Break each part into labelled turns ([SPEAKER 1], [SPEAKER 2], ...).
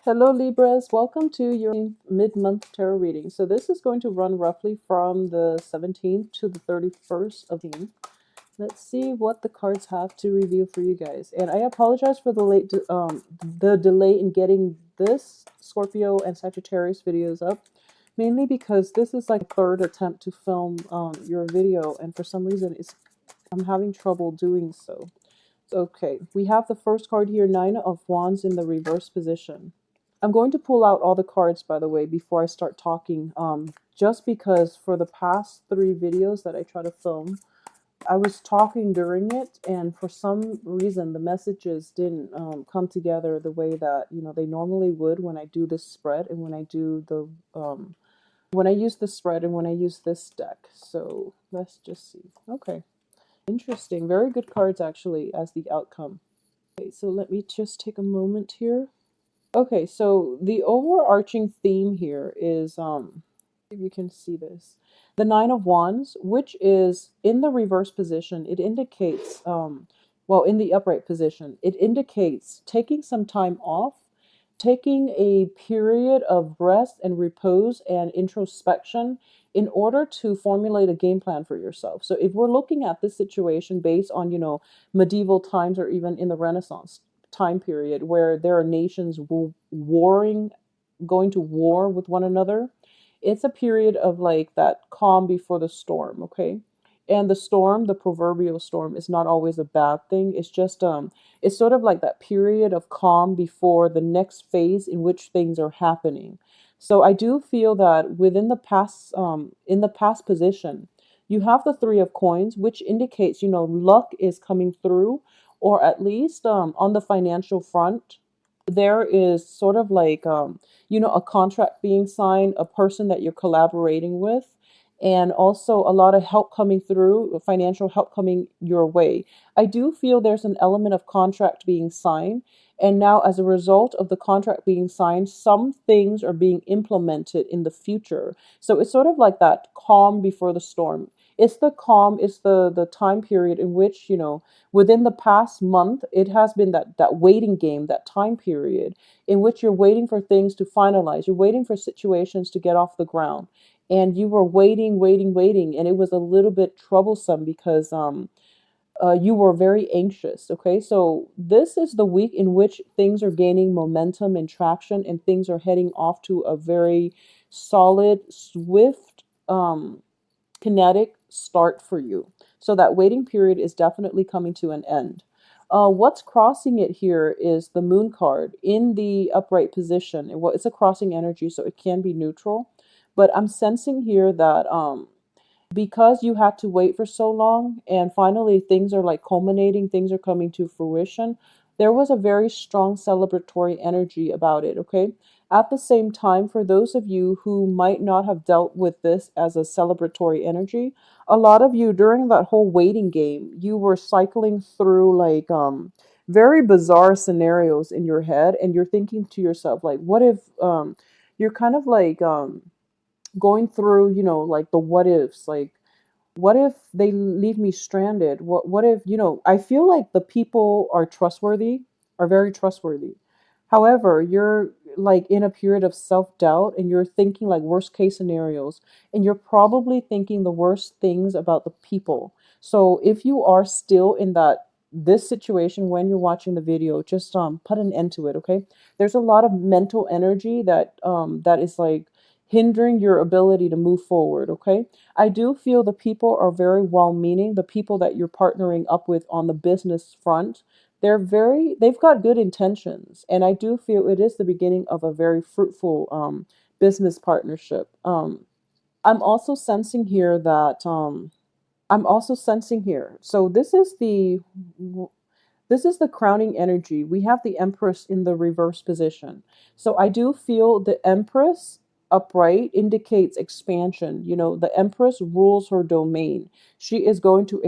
[SPEAKER 1] Hello Libras, welcome to your mid-month tarot reading. So this is going to run roughly from the 17th to the 31st of June. Let's see what the cards have to reveal for you guys. And I apologize for the delay in getting this Scorpio and Sagittarius videos up, mainly because this is like a third attempt to film your video, and for some reason I'm having trouble doing so. Okay, we have the first card here, Nine of Wands in the reverse position. I'm going to pull out all the cards, by the way, before I start talking, just because for the past three videos that I try to film, I was talking during it, and for some reason, the messages didn't come together the way that, they normally would when I do this spread and when I do when I use the spread and when I use this deck. So let's just see. Okay, interesting. Very good cards, actually, as the outcome. Okay, so let me just take a moment here. Okay, so the overarching theme here is, if you can see this, the Nine of Wands, which is in the reverse position. It indicates, well, in the upright position, it indicates taking some time off, taking a period of rest and repose and introspection in order to formulate a game plan for yourself. So if we're looking at this situation based on, medieval times or even in the Renaissance time period where there are nations warring, going to war with one another, it's a period of like that calm before the storm. Okay, and the storm, the proverbial storm, is not always a bad thing. It's just it's sort of like that period of calm before the next phase in which things are happening. So I do feel that within the past, in the past position, you have the Three of Coins, which indicates, luck is coming through, or at least on the financial front, there is sort of like, a contract being signed, a person that you're collaborating with, and also a lot of help coming through, financial help coming your way. I do feel there's an element of contract being signed. And now, as a result of the contract being signed, some things are being implemented in the future. So it's sort of like that calm before the storm. It's the calm, it's the time period in which, within the past month, it has been that waiting game, that time period in which you're waiting for things to finalize. You're waiting for situations to get off the ground. And you were waiting, waiting, waiting. And it was a little bit troublesome because you were very anxious. Okay, so this is the week in which things are gaining momentum and traction, and things are heading off to a very solid, swift, kinetic start for you. So that waiting period is definitely coming to an end. What's crossing it here is the Moon card in the upright position. Well, it's a crossing energy, so it can be neutral. But I'm sensing here that because you had to wait for so long and finally things are like culminating, things are coming to fruition, there was a very strong celebratory energy about it. Okay, at the same time, for those of you who might not have dealt with this as a celebratory energy, a lot of you during that whole waiting game, you were cycling through like very bizarre scenarios in your head, and you're thinking to yourself like, what if you're kind of like going through, like the what ifs, like what if they leave me stranded? What if, I feel like the people are trustworthy, are very trustworthy. However, you're like in a period of self-doubt, and you're thinking like worst case scenarios, and you're probably thinking the worst things about the people. So if you are still in this situation when you're watching the video, just put an end to it. Okay, there's a lot of mental energy that is like hindering your ability to move forward. Okay, I do feel the people are very well meaning. The people that you're partnering up with on the business front, they've got good intentions. And I do feel it is the beginning of a very fruitful business partnership. I'm also sensing here that, so this is the crowning energy. We have the Empress in the reverse position. So I do feel the Empress upright indicates expansion. The Empress rules her domain. She is going to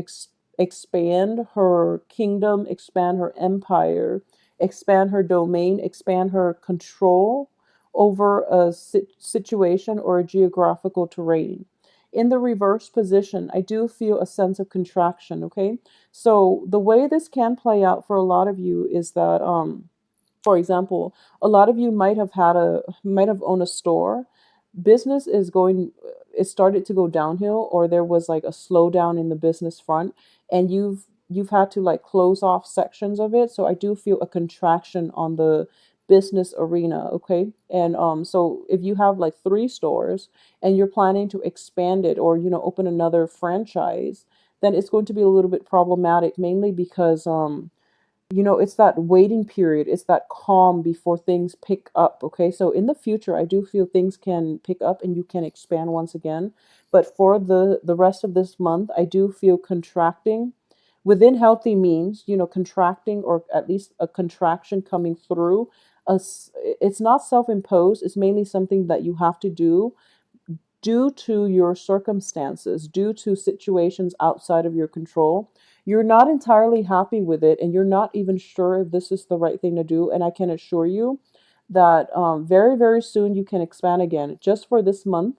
[SPEAKER 1] expand her kingdom, expand her empire, expand her domain, expand her control over a situation or a geographical terrain. In the reverse position, I do feel a sense of contraction. Okay, so the way this can play out for a lot of you is that For example, a lot of you might have owned a store. Business is going it started to go downhill, or there was like a slowdown in the business front, and you've had to like close off sections of it. So I do feel a contraction on the business arena, okay? And so if you have like 3 stores and you're planning to expand it, or open another franchise, then it's going to be a little bit problematic, mainly because it's that waiting period, it's that calm before things pick up. Okay, so in the future I do feel things can pick up and you can expand once again, but for the rest of this month I do feel contracting within healthy means, contracting, or at least a contraction coming through us. It's not self-imposed, it's mainly something that you have to do due to your circumstances, due to situations outside of your control. You're not entirely happy with it, and you're not even sure if this is the right thing to do. And I can assure you that very, very soon you can expand again. Just for this month,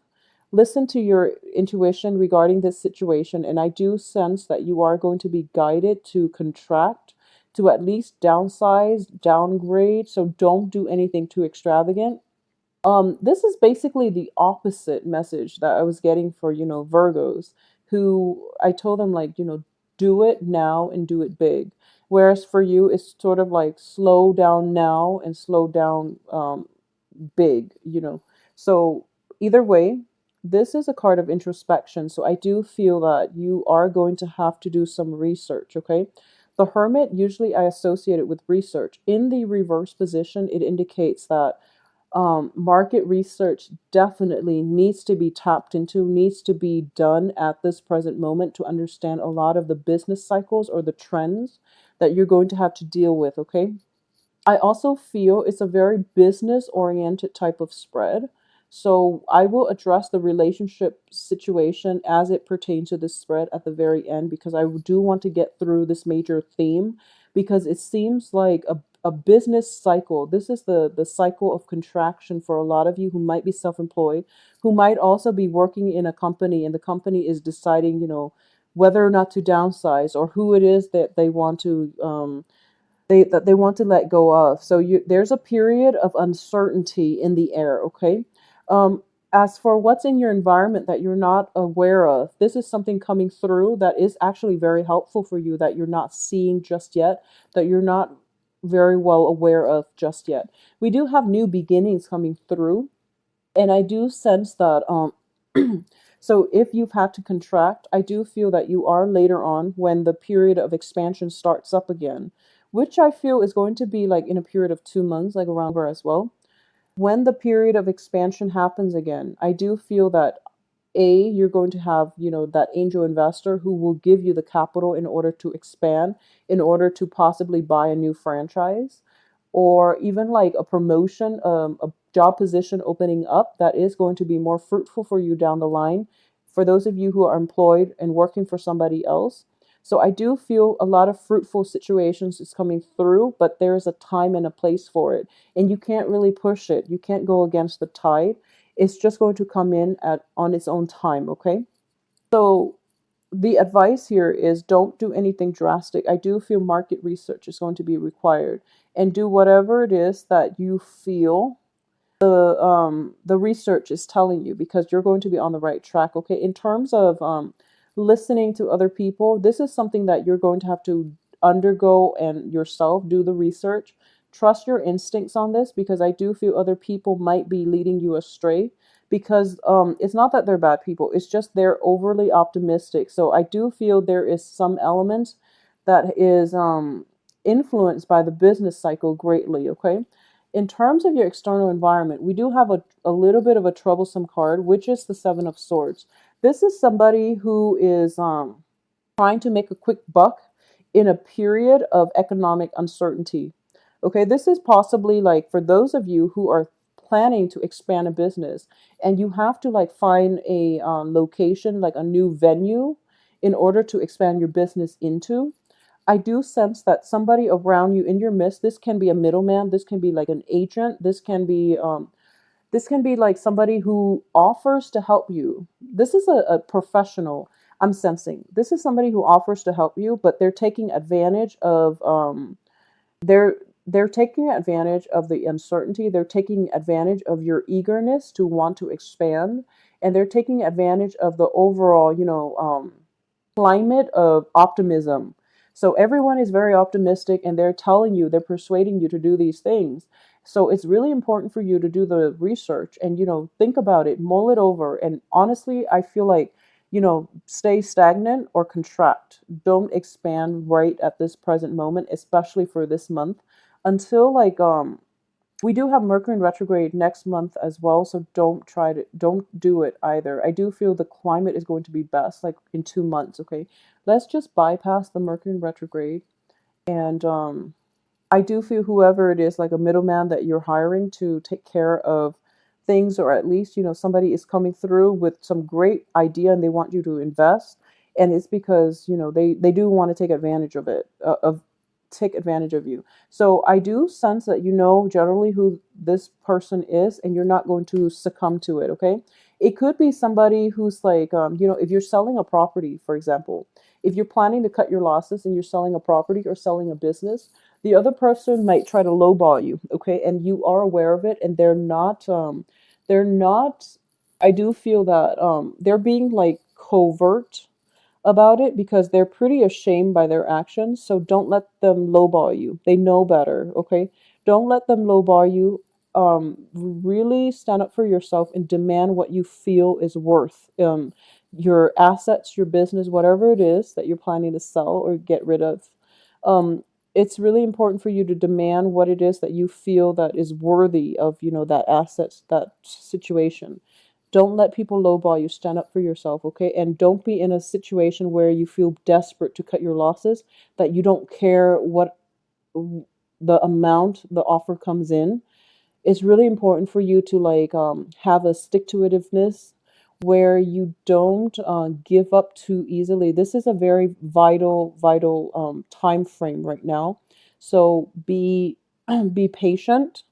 [SPEAKER 1] listen to your intuition regarding this situation. And I do sense that you are going to be guided to contract, to at least downsize, downgrade. So don't do anything too extravagant. This is basically the opposite message that I was getting for, Virgos, who I told them, like, do it now and do it big. Whereas for you, it's sort of like slow down now and slow down big. So either way, this is a card of introspection. So I do feel that you are going to have to do some research, okay? The Hermit, usually I associate it with research. In the reverse position, it indicates that market research definitely needs to be tapped into, needs to be done at this present moment to understand a lot of the business cycles or the trends that you're going to have to deal with, okay? I also feel it's a very business oriented type of spread. So I will address the relationship situation as it pertains to this spread at the very end, because I do want to get through this major theme, because it seems like a business cycle. This is the cycle of contraction for a lot of you who might be self-employed, who might also be working in a company, and the company is deciding, whether or not to downsize, or who it is that they want to they want to let go of. So there's a period of uncertainty in the air, okay? Um, as for what's in your environment that you're not aware of, this is something coming through that is actually very helpful for you, that you're not seeing just yet, that you're not very well aware of just yet. We do have new beginnings coming through, and I do sense that so if you've had to contract, I do feel that you are later on, when the period of expansion starts up again, which I feel is going to be like in a period of 2 months, like around there as well. When the period of expansion happens again, I do feel that you're going to have, that angel investor who will give you the capital in order to expand, in order to possibly buy a new franchise, or even like a promotion, a job position opening up that is going to be more fruitful for you down the line, for those of you who are employed and working for somebody else. So I do feel a lot of fruitful situations is coming through, but there's a time and a place for it, and you can't really push it. You can't go against the tide. It's just going to come in at on its own time, okay? So the advice here is, don't do anything drastic. I do feel market research is going to be required, and do whatever it is that you feel the research is telling you, because you're going to be on the right track, okay? In terms of listening to other people, this is something that you're going to have to undergo and yourself do the research. Trust your instincts on this, because I do feel other people might be leading you astray, because it's not that they're bad people, it's just they're overly optimistic. So I do feel there is some element that is influenced by the business cycle greatly, okay? In terms of your external environment, we do have a little bit of a troublesome card, which is the Seven of Swords. This is somebody who is trying to make a quick buck in a period of economic uncertainty. Okay, this is possibly like for those of you who are planning to expand a business, and you have to like find a location, like a new venue, in order to expand your business into. I do sense that somebody around you in your midst, this can be a middleman, this can be like an agent, this can be like somebody who offers to help you. This is a professional, I'm sensing. This is somebody who offers to help you, but they're taking advantage of their they're taking advantage of the uncertainty. They're taking advantage of your eagerness to want to expand, and they're taking advantage of the overall, climate of optimism. So everyone is very optimistic, and they're telling you, they're persuading you to do these things. So it's really important for you to do the research and, think about it, mull it over. And honestly, I feel like, stay stagnant or contract. Don't expand right at this present moment, especially for this month, until like we do have Mercury in retrograde next month as well, so don't do it either. I do feel the climate is going to be best like in 2 months, okay? Let's just bypass the Mercury in retrograde, and I do feel whoever it is, like a middleman that you're hiring to take care of things, or at least, somebody is coming through with some great idea and they want you to invest. And it's because, they do want to take advantage of it, take advantage of you. So I do sense that you know generally who this person is and you're not going to succumb to it, okay? It could be somebody who's like, if you're selling a property, for example, if you're planning to cut your losses and you're selling a property or selling a business, the other person might try to lowball you, okay? And you are aware of it, and they're not, I do feel that they're being like covert about it because they're pretty ashamed by their actions. So don't let them lowball you. They know better, okay? Don't let them lowball you. Really stand up for yourself and demand what you feel is worth. Your assets, your business, whatever it is that you're planning to sell or get rid of. It's really important for you to demand what it is that you feel that is worthy of, that assets, that situation. Don't let people lowball you. Stand up for yourself, okay? And don't be in a situation where you feel desperate to cut your losses, that you don't care what the amount the offer comes in. It's really important for you to like have a stick to itiveness where you don't give up too easily. This is a very vital time frame right now. So be be patient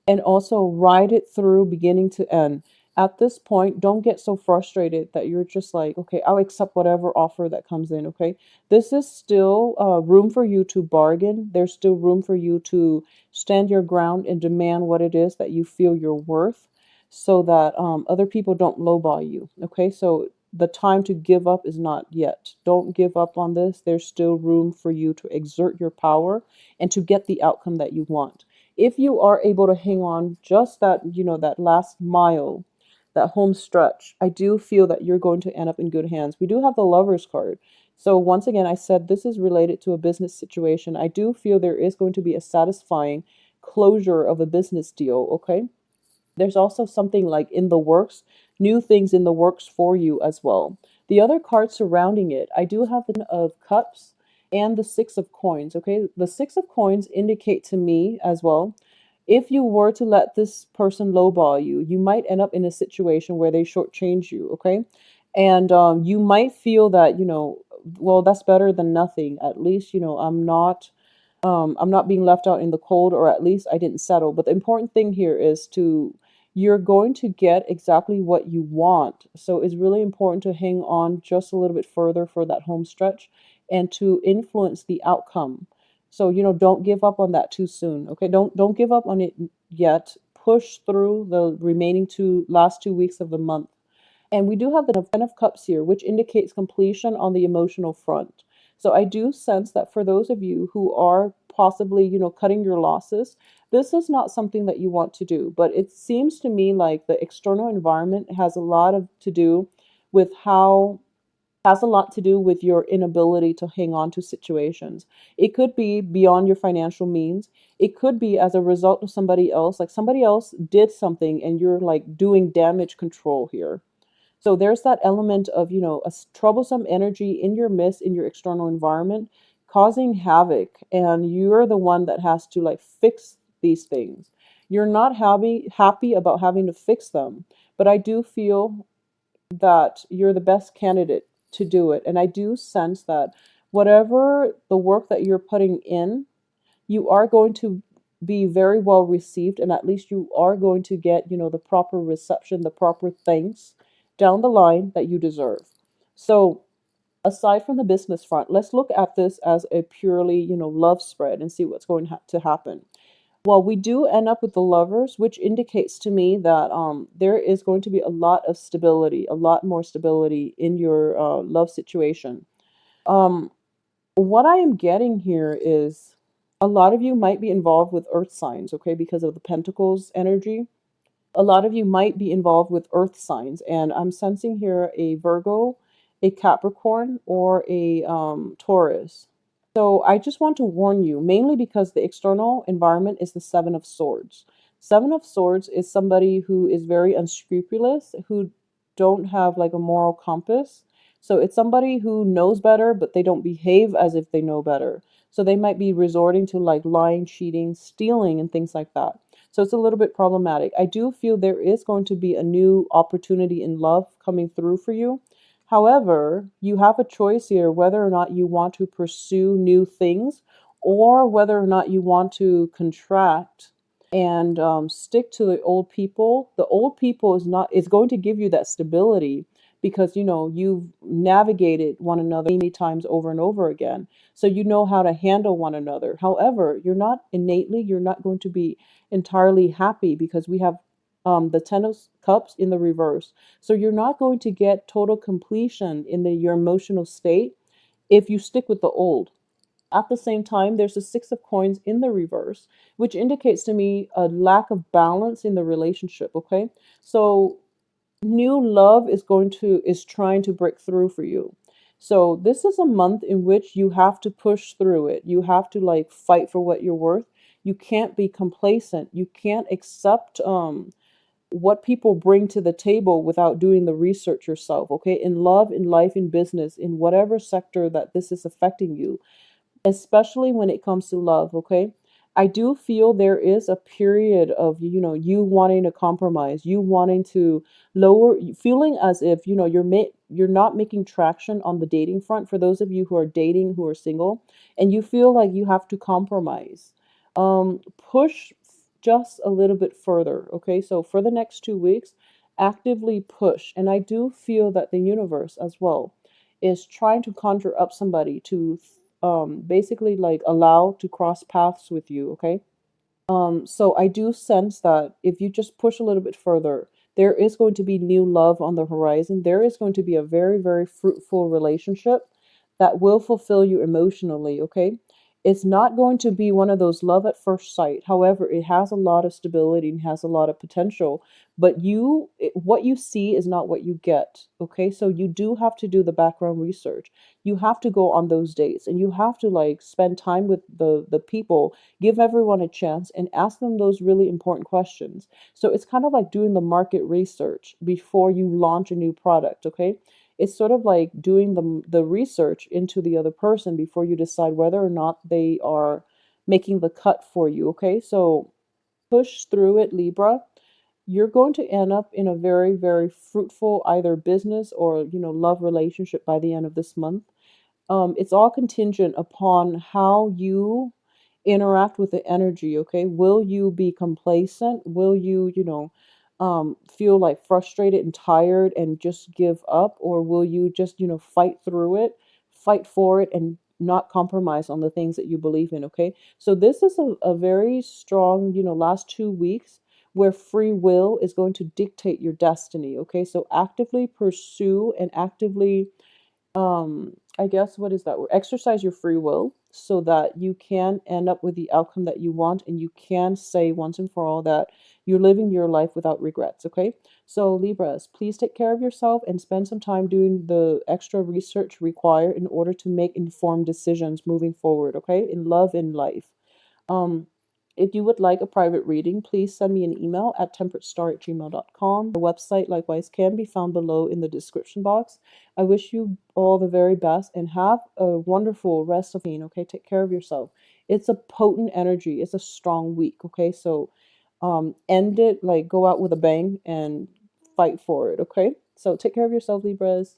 [SPEAKER 1] and also ride it through beginning to end. At this point, don't get so frustrated that you're just like, okay, I'll accept whatever offer that comes in, okay? This is still room for you to bargain. There's still room for you to stand your ground and demand what it is that you feel you're worth so that other people don't lowball you, okay? So the time to give up is not yet. Don't give up on this. There's still room for you to exert your power and to get the outcome that you want. If you are able to hang on just that, that last mile, that home stretch, I do feel that you're going to end up in good hands. We do have the Lovers card. So once again, I said this is related to a business situation. I do feel there is going to be a satisfying closure of a business deal, okay? There's also something like in the works, new things in the works for you as well. The other cards surrounding it, I do have the Ten of Cups and the Six of Coins. Okay, the Six of Coins indicate to me as well, if you were to let this person lowball you, you might end up in a situation where they shortchange you. Okay, and you might feel that well, that's better than nothing. At least I'm not being left out in the cold, or at least I didn't settle. But the important thing here is you're going to get exactly what you want. So it's really important to hang on just a little bit further for that home stretch and to influence the outcome. So, don't give up on that too soon. Okay. Don't give up on it yet. Push through the remaining last 2 weeks of the month. And we do have the Ten of Cups here, which indicates completion on the emotional front. So I do sense that for those of you who are possibly, cutting your losses, this is not something that you want to do. But it seems to me like the external environment has a lot to do with has a lot to do with your inability to hang on to situations. It could be beyond your financial means. It could be as a result of somebody else, like somebody else did something and you're like doing damage control here. So there's that element of, a troublesome energy in your midst, in your external environment, causing havoc. And you're the one that has to like fix these things. You're not happy about having to fix them. But I do feel that you're the best candidate to do it. And I do sense that whatever the work that you're putting in, you are going to be very well received, and at least you are going to get, the proper reception, the proper thanks down the line that you deserve. So aside from the business front, let's look at this as a purely, love spread and see what's going to happen. Well, we do end up with the Lovers, which indicates to me that there is going to be a lot of stability, a lot more stability in your love situation. Um, what I am getting here is a lot of you might be involved with earth signs, okay, because of the Pentacles energy. A lot of you might be involved with earth signs, and I'm sensing here a Virgo, a Capricorn, or a Taurus. So I just want to warn you, mainly because the external environment is the Seven of Swords. Seven of Swords is somebody who is very unscrupulous, who don't have like a moral compass. So it's somebody who knows better, but they don't behave as if they know better. So they might be resorting to like lying, cheating, stealing, and things like that. So it's a little bit problematic. I do feel there is going to be a new opportunity in love coming through for you. However, you have a choice here whether or not you want to pursue new things or whether or not you want to contract and stick to the old people. The old people is going to give you that stability because you know you've navigated one another many times over and over again. So you know how to handle one another. However, you're not going to be entirely happy because we have the Ten of Cups in the reverse. So you're not going to get total completion in your emotional state if you stick with the old. At the same time, there's a Six of Coins in the reverse, which indicates to me a lack of balance in the relationship. Okay, so new love is trying to break through for you. So this is a month in which you have to push through it. You have to like fight for what you're worth. You can't be complacent. You can't accept what people bring to the table without doing the research yourself. Okay, in love, in life, in business, in whatever sector that this is affecting you, especially when it comes to love. Okay, I do feel there is a period of you wanting to compromise, you wanting to lower, feeling as if you're not making traction on the dating front. For those of you who are dating, who are single, and you feel like you have to compromise, push just a little bit further. Okay, so for the next 2 weeks, actively push. And I do feel that the universe as well is trying to conjure up somebody to basically like allow to cross paths with you. Okay, so I do sense that if you just push a little bit further, there is going to be new love on the horizon. There is going to be a very, very fruitful relationship that will fulfill you emotionally, okay? It's not going to be one of those love at first sight. However, it has a lot of stability and has a lot of potential, but what you see is not what you get, okay? So you do have to do the background research. You have to go on those dates and you have to like spend time with the people. Give everyone a chance and ask them those really important questions. So it's kind of like doing the market research before you launch a new product, okay? It's sort of like doing the research into the other person before you decide whether or not they are making the cut for you, okay? So push through it, Libra. You're going to end up in a very, very fruitful either business or, love relationship by the end of this month. It's all contingent upon how you interact with the energy. Okay, will you be complacent? Will you feel like frustrated and tired and just give up, or will you just fight through it, fight for it, and not compromise on the things that you believe in? Okay, so this is a very strong last 2 weeks where free will is going to dictate your destiny. Okay, so actively pursue and actively I guess what is that word? Exercise your free will so that you can end up with the outcome that you want, and you can say once and for all that you're living your life without regrets. Okay, so Libras, please take care of yourself and spend some time doing the extra research required in order to make informed decisions moving forward. Okay, in love, in life. um, if you would like a private reading, please send me an email at temperatestar@gmail.com. Our website, likewise, can be found below in the description box. I wish you all the very best and have a wonderful rest of the week. Okay, take care of yourself. It's a potent energy. It's a strong week. Okay, so end it, like go out with a bang and fight for it. Okay, so take care of yourself, Libras.